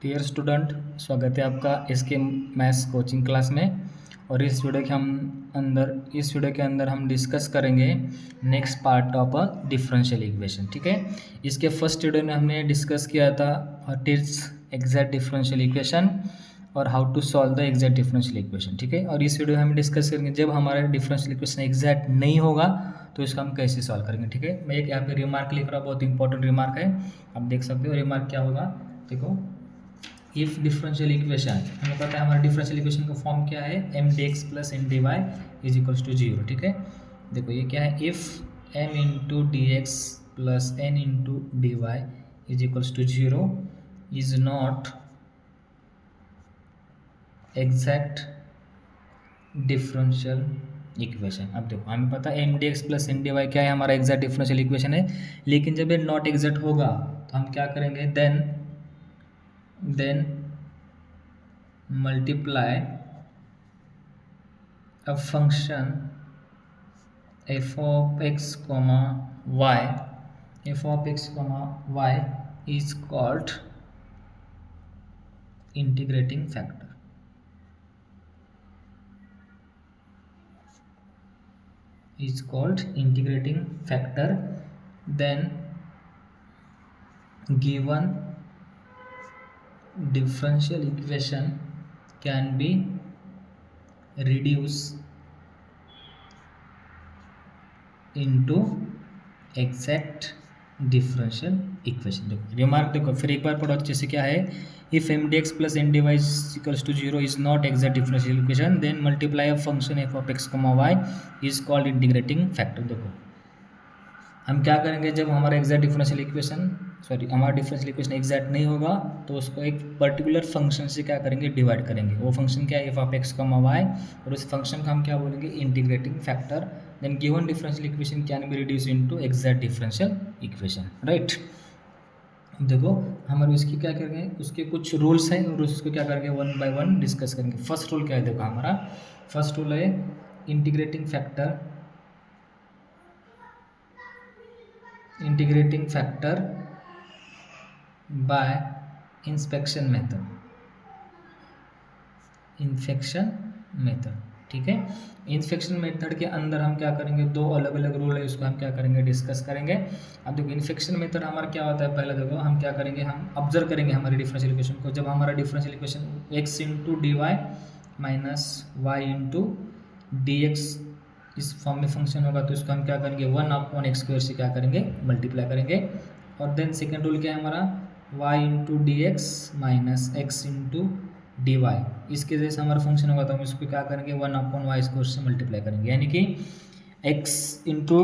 Dear student, स्वागत है आपका इसके मैथ्स कोचिंग क्लास में। और इस वीडियो के अंदर हम डिस्कस करेंगे next part of a differential equation. ठीक है, इसके फर्स्ट वीडियो में हमने डिस्कस किया था what is exact differential equation और how to solve the exact differential equation. ठीक है, और इस वीडियो में हम डिस्कस करेंगे जब हमारा डिफरेंशियल इक्वेशन एग्जैक्ट नहीं होगा तो इसका हम कैसे सॉल्व करेंगे। ठीक है, मैं एक यहाँ पे रिमार्क लिख रहा हूँ, बहुत इंपॉर्टेंट रिमार्क है, आप देख सकते हो। रिमार्क क्या होगा, देखो, इफ डिफरेंशियल इक्वेशन, हमें पता है हमारा डिफरेंशियल इक्वेशन का फॉर्म क्या है, M D x plus N D Y is equals to zero. ठीक है, देखो ये क्या है, if M into D x plus N into D Y is equals to zero is not exact differential equation. अब देखो हमें पता है M D x plus N D Y क्या है, हमारा एग्जैक्ट डिफरेंशियल इक्वेशन है। लेकिन जब ये नॉट एग्जैक्ट होगा तो हम क्या करेंगे, then multiply a function f of x comma y, f of x comma y is called integrating factor, is called integrating factor. Then given differential equation can be reduced into exact differential equation। देखो remark, देखो फिर एक बार पढ़ो अच्छे से, क्या है, if M D x plus N D Y equals to zero is not exact differential equation, then multiply a function F of X comma Y is called integrating factor. देखो हम क्या करेंगे, जब हमारा एग्जैक्ट डिफरेंशियल इक्वेशन हमारा differential equation exact नहीं होगा तो उसको एक पर्टिकुलर फंक्शन से क्या करेंगे, डिवाइड करेंगे। वो फंक्शन क्या है, F of X comma Y, और उस फंक्शन का हम क्या बोलेंगे, integrating factor. Then given differential equation can be reduce into exact differential equation, right. देखो हमारे उसकी क्या करेंगे, उसके कुछ रूल्स हैं और उसको क्या करेंगे, वन बाय वन डिस्कस करेंगे। फर्स्ट रूल क्या है, देखो हमारा फर्स्ट रूल है integrating factor by inspection method. ठीक है, इंस्पेक्शन मेथड के अंदर हम क्या करेंगे, दो अलग अलग रूल है, उसको हम क्या करेंगे, डिस्कस करेंगे। अब देखो इंस्पेक्शन मेथड हमारा क्या होता है, पहले देखो हम क्या करेंगे, हम ऑब्जर्व करेंगे हमारे डिफरेंशियल इक्वेशन को। जब हमारा differential equation X into D Y minus Y into D X इस फॉर्म में फंक्शन होगा तो इसको हम क्या करेंगे, वन अपॉन एक्स स्क्वायर से क्या करेंगे, मल्टीप्लाई करेंगे। और देन सेकेंड रूल क्या है हमारा, y into D X minus X into D Y, इसके जैसे हमारा फंक्शन होगा तो हम इसको क्या करेंगे, वन अपॉन वाई स्क्वायर से मल्टीप्लाई करेंगे। यानी कि x into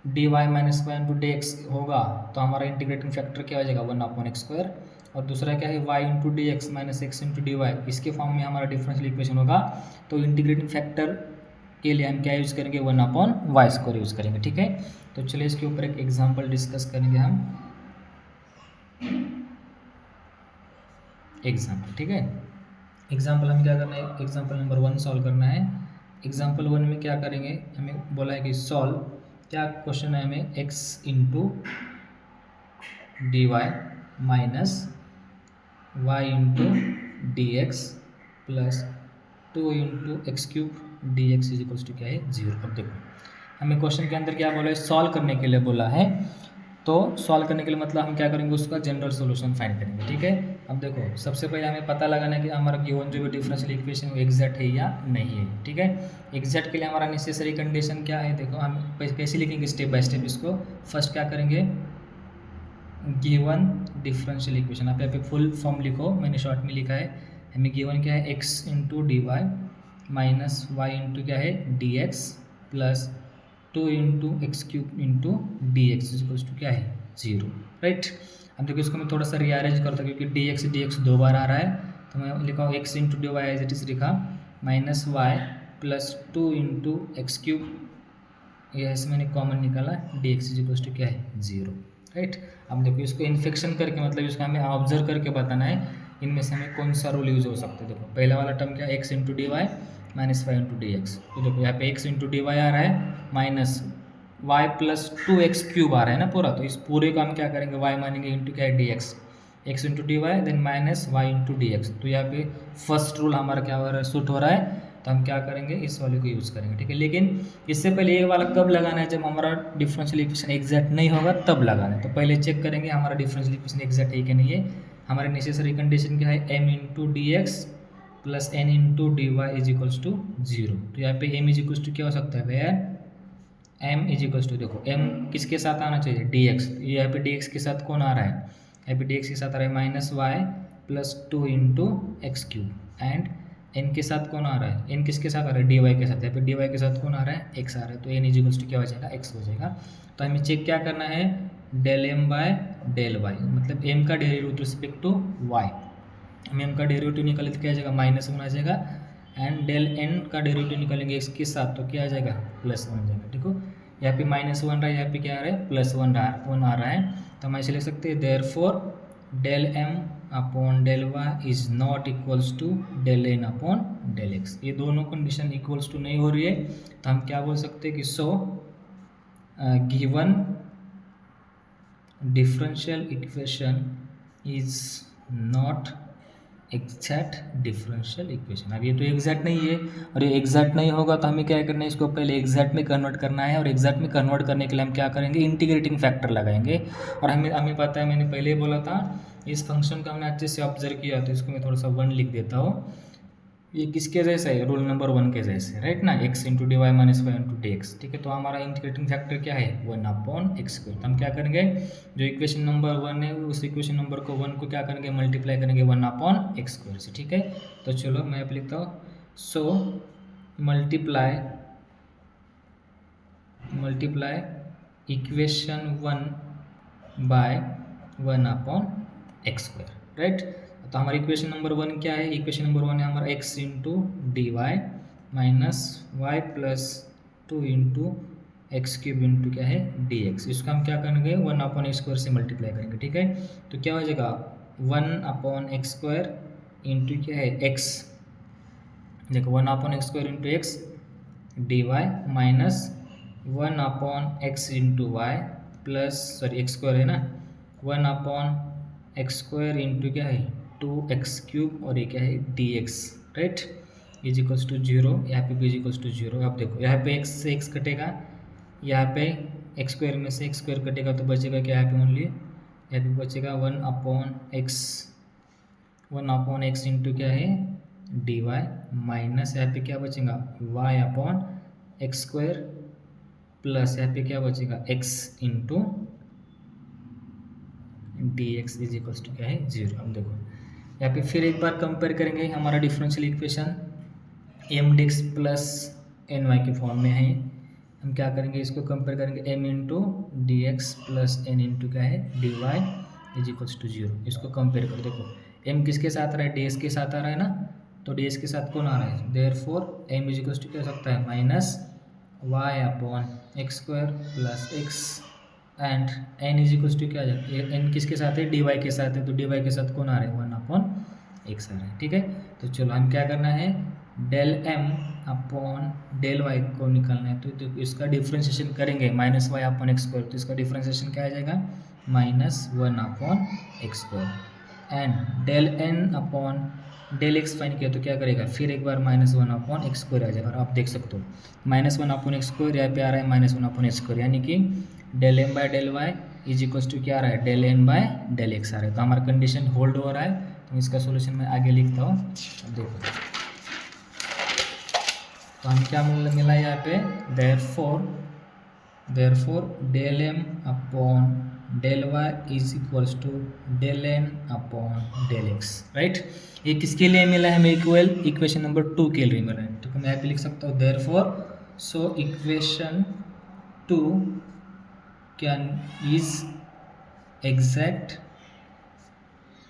D Y minus Y into D X होगा तो हमारा इंटीग्रेटिंग फैक्टर क्या हो जाएगा, वन अपॉन एक्स स्क्वायर। और दूसरा क्या है, y into D X minus X into D Y, इसके फॉर्म में हमारा डिफरेंशियल इक्वेशन होगा तो इंटीग्रेटिंग फैक्टर के लिए हम क्या यूज़ करेंगे, one upon Y square use करेंगे। ठीक है, तो चलिए इसके ऊपर एक एग्जांपल डिस्कस करेंगे हम। एग्जांपल, ठीक है, एग्जांपल हम क्या करना है, एग्जांपल नंबर 1 सॉल्व करना है। एग्जांपल 1 में क्या करेंगे, हमें बोला है कि सॉल्व, क्या क्वेश्चन है हमें, x into D Y minus Y into D x plus 2 into x cube D X is equals to क्या है, जीरो। अब देखो हमें क्वेश्चन के अंदर क्या बोला है, सॉल्व करने के लिए बोला है, तो सॉल्व करने के लिए मतलब हम क्या करेंगे, उसका जनरल सॉल्यूशन फाइंड करेंगे। ठीक है, अब देखो सबसे पहले हमें पता लगाना है कि हमारा गिवन जो भी डिफरेंशियल इक्वेशन वो एग्जैक्ट है या नहीं है। ठीक है, एग्जैक्ट के लिए हमारा नेसेसरी कंडीशन क्या है, देखो हम कैसे लिखेंगे स्टेप बाय स्टेप इसको। फर्स्ट क्या करेंगे, गिवन डिफरेंशियल इक्वेशन, आप यहाँ पे फुल फॉर्म लिखो, मैंने शॉर्ट में लिखा है। हमें गिवन क्या है, x into D Y minus Y into क्या है, D x plus 2 into x cube into D X equals to क्या है, जीरो, राइट। अब देखो इसको मैं थोड़ा सा रीअरेंज करता हूँ क्योंकि डी एक्स दो बार आ रहा है, तो मैं लिखा हूँ x into D y as it is लिखा, minus Y plus 2 into x cube, ये ऐसे मैंने कॉमन निकाला, डी एक्स इक्वल्स टू क्या है, जीरो, राइट। अब देखो इसको इन्फेक्शन करके मतलब इसको हमें ऑब्जर्व करके बताना है इनमें से हमें कौन सा रूल यूज हो सकता है। देखो पहला वाला टर्म क्या है, x into D Y minus Y into D x, तो देखो यहाँ पे एक्स इंटू डी वाई आ रहा है minus Y plus 2 x cube आ रहा है ना पूरा, तो इस पूरे को हम क्या करेंगे, वाई मानेंगे इंटू क्या है, D X, X into D Y then minus Y into D x. तो यहाँ पे फर्स्ट रूल हमारा क्या हो रहा है, सूट हो रहा है, तो हम क्या करेंगे, इस वाले को यूज़ करेंगे, ठीक है। लेकिन इससे पहले ये वाला कब लगाना है, जब हमारा डिफरेंशियल इक्वेशन एग्जैक्ट नहीं होगा तब लगाना है। तो पहले चेक करेंगे हमारा डिफरेंशियल इक्वेशन एग्जैक्ट है कि नहीं है। हमारी नेसेसरी कंडीशन क्या है, M into D x plus N into D Y is equals to 0। तो यहाँ पे एम इज इक्वल्स टू क्या हो सकता है, where M is equals to, देखो एम किसके साथ आना चाहिए, डी एक्स। यहाँ पे डी एक्स के साथ कौन आ रहा है, यहाँ पे डी एक्स के साथ आ रहा है minus Y plus 2 into x cube, and N के साथ कौन आ रहा है, एन किसके साथ आ रहा है, डी वाई के साथ। यहाँ पे डी वाई के साथ कौन आ रहा है, एक्स आ रहा है। तो एन इज इक्वल्स टू क्या हो जाएगा, एक्स हो जाएगा। तो हमें चेक क्या करना है, del M by del Y, मतलब एम का derivative with respect to Y. हम एम का डेरिवेटिव निकाले तो क्या आ जाएगा, -1 आ जाएगा, एंड डेल एन का डेरिवेटिव निकालेंगे एक्स के साथ तो क्या आ जाएगा, +1 आ जाएगा, ठीक हो। यहाँ पे -1 रहा है, यहाँ पे क्या आ रहा है, +1 आ रहा है। तो हम ऐसे लिख सकते हैं, therefore del M upon del Y is not equals to del N upon del X. ये दोनों कंडीशन इक्वल्स टू नहीं हो रही है, तो हम क्या बोल सकते हैं कि so given differential equation is not exact differential equation. अब ये तो एग्जैक्ट नहीं है, और ये एग्जैक्ट नहीं होगा तो हमें क्या करना है, इसको पहले एग्जैक्ट में कन्वर्ट करना है, और एग्जैक्ट में कन्वर्ट करने के लिए हम क्या करेंगे, इंटीग्रेटिंग फैक्टर लगाएंगे। और हमें पता है, मैंने पहले ही बोला था, इस फंक्शन को हमने अच्छे से ऑब्जर्व किया, तो इसको मैं थोड़ा सा 1 लिख देता हूँ। ये किसके जैसा है, रूल नंबर 1 के जैसे, राइट ना, X into D Y minus Y into D X, ठीक है। तो हमारा इंटीग्रेटिंग फैक्टर क्या है, 1 अपॉन एक्स स्क्वायर। तो हम क्या करेंगे, जो इक्वेशन नंबर 1 है उस इक्वेशन नंबर को 1 को क्या करेंगे, मल्टीप्लाई करेंगे 1 अपॉन एक्स स्क्वायर से, ठीक है। तो चलो मैं अब लिखता हूँ, so multiply equation 1 by 1 upon X square, right. तो हमारी इक्वेशन नंबर 1 क्या है, इक्वेशन नंबर 1 है हमारा X into D Y minus Y plus 2 into x cube into क्या है, डी एक्स। इसको हम क्या करेंगे, 1 अपॉन एक्स स्क्वायर से मल्टीप्लाई करेंगे, ठीक है। तो क्या हो जाएगा, 1 अपॉन एक्स स्क्वायर इंटू क्या है, एक्स, देखो 1 upon X square into X D Y minus 1 upon X into Y plus, sorry X square है ना, 1 अपॉन एक्स स्क्वायर इंटू क्या है 2x क्यूब, और ये क्या है D X, right, is equals to 0। यहाँ पे भी इज इक्वल्स टू 0। अब देखो यहाँ पे x से x कटेगा, यहाँ पे एक्स स्क्वायर में से एक्स स्क्वायर कटेगा, तो बचेगा क्या, यहाँ पे ओनली, यहाँ पे बचेगा 1 अपॉन एक्स इंटू क्या है डी वाई माइनस यहाँ पे क्या बचेगा y upon X square plus यहाँ पे क्या बचेगा x into D X is equals to क्या है 0। अब देखो यहाँ पे फिर एक बार कंपेयर करेंगे, हमारा differential equation M D x plus N Y के फॉर्म में है। हम क्या करेंगे, इसको कंपेयर करेंगे, M into D x plus N into क्या है D Y is equals to 0। इसको कंपेयर करो, देखो एम किसके साथ आ रहा है, डी एक्स के साथ आ रहा है ना, तो डी एक्स के साथ कौन आ रहा है, therefore M is equals to क्या हो सकता है, minus Y upon X square plus X, and N is equals to क्या आ जाए, एन किसके साथ है, डी वाई के साथ है, तो डी वाई के साथ कौन आ रहा है, 1 अपॉन एक्स आ रहा है, ठीक है। तो चलो हम क्या करना है, del M upon del Y को निकालना है, तो इसका डिफ्रेंशिएशन करेंगे, minus Y upon X square, तो इसका डिफ्रेंशिएशन क्या आ जाएगा, -1 upon X square, and del N upon del X fine किया तो क्या करेगा, फिर एक बार -1 अपॉन एक्स स्क्वायर आ जाएगा। और आप देख सकते हो -1 अपॉन एक्स स्क्वायर यहाँ पे आ रहा है -1 अपॉन एक्स स्क्वायर, यानी कि del M by del Y is equals to क्या आ रहा है, del n by del x आ रहा है। तो हमारा कंडीशन होल्ड हो रहा है, तो इसका सोल्यूशन मैं आगे लिखता हूँ। अब देखो तो हम क्या मिला यहाँ पे, therefore del M upon del Y is equals to del N upon del X, right. ये किसके लिए मिला है, हमें इक्वेशन नंबर 2 के लिए मिला है। तो मैं यहाँ पे लिख सकता हूँ, therefore so equation 2 can is exact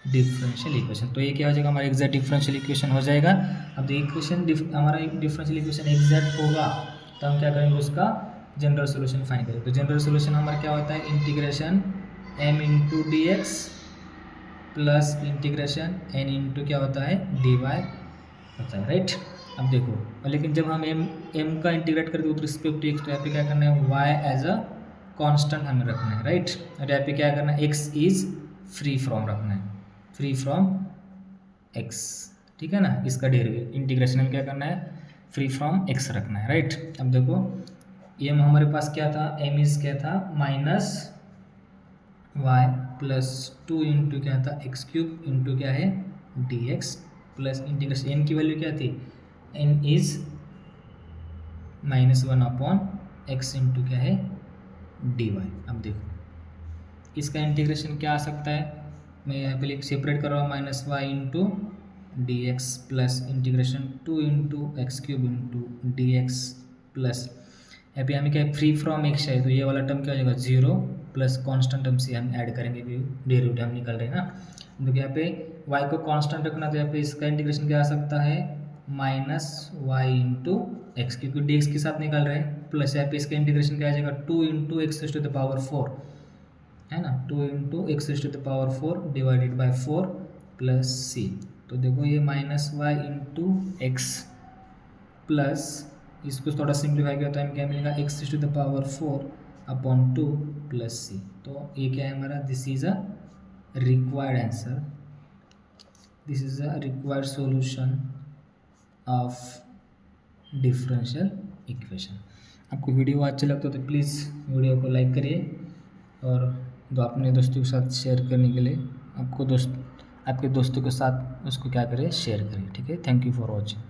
differential equation. तो ये क्या हो जाएगा, हमारा एग्जैक्ट डिफरेंशियल इक्वेशन हो जाएगा। अब इक्वेशन हमारा डिफरेंशियल इक्वेशन एग्जैक्ट होगा तो हम क्या करेंगे, उसका जनरल सोल्यूशन फाइंड करेंगे। तो जनरल सोल्यूशन हमारा क्या होता है, integration m into D x plus integration n into क्या होता है डी वाई होता है, राइट। अब देखो लेकिन जब हम m का इंटीग्रेट करते हैं विद रिस्पेक्ट टू x, तो यहाँ पे क्या करना है, y एज अ कांस्टेंट हमें रखना है, राइट। और यहाँ पे क्या करना है, x इज फ्री फ्रॉम रखना है। फ्री फ्रॉम एक्स, ठीक है ना। इसका डेरिवेटिव इंटीग्रेशन में क्या करना है, फ्री फ्रॉम एक्स रखना है, राइट। अब देखो एम हमारे पास क्या था, एम इज क्या था माइनस वाई प्लस 2 इंटू क्या था एक्स क्यूब इंटू क्या है D x plus integration N की वैल्यू क्या थी, N is -1 upon X into क्या है डी वाई। अब देखो इसका इंटीग्रेशन क्या आ सकता है, मैं यहाँ पे सेपरेट कर रहा हूँ minus Y into D x plus integration 2 into x cube into D x plus अभी हमें क्या है फ्री फ्रॉम एक्स है, तो ये वाला टर्म क्या हो जाएगा 0 प्लस कॉन्स्टेंट टर्म से हम ऐड करेंगे क्योंकि डेरिवेटिव हम निकल रहे हैं ना। तो यहाँ पे y को कांस्टेंट रखना, तो यहाँ पे इसका इंटीग्रेशन क्या आ सकता है माइनस वाई इंटू एक्स, क्योंकि डी एक्स के साथ निकल रहे हैं, प्लस यहाँ पे इसका इंटीग्रेशन क्या आ जाएगा 2 into x to the power 4 है ना, 2 into x to the power 4 divided by 4 plus c. तो देखो ये minus Y into x plus इसको थोड़ा सिंप्लीफाई किया तो हमें क्या मिलेगा x to the power 4 upon 2 plus c. तो ये क्या है हमारा, this is a required answer, this is a required solution of differential equation. आपको वीडियो अच्छा लगता है तो प्लीज़ वीडियो को लाइक करिए और अपने दोस्तों के साथ शेयर करने के लिए आपके दोस्तों के साथ उसको क्या करें शेयर करिए, ठीक है। Thank you for watching.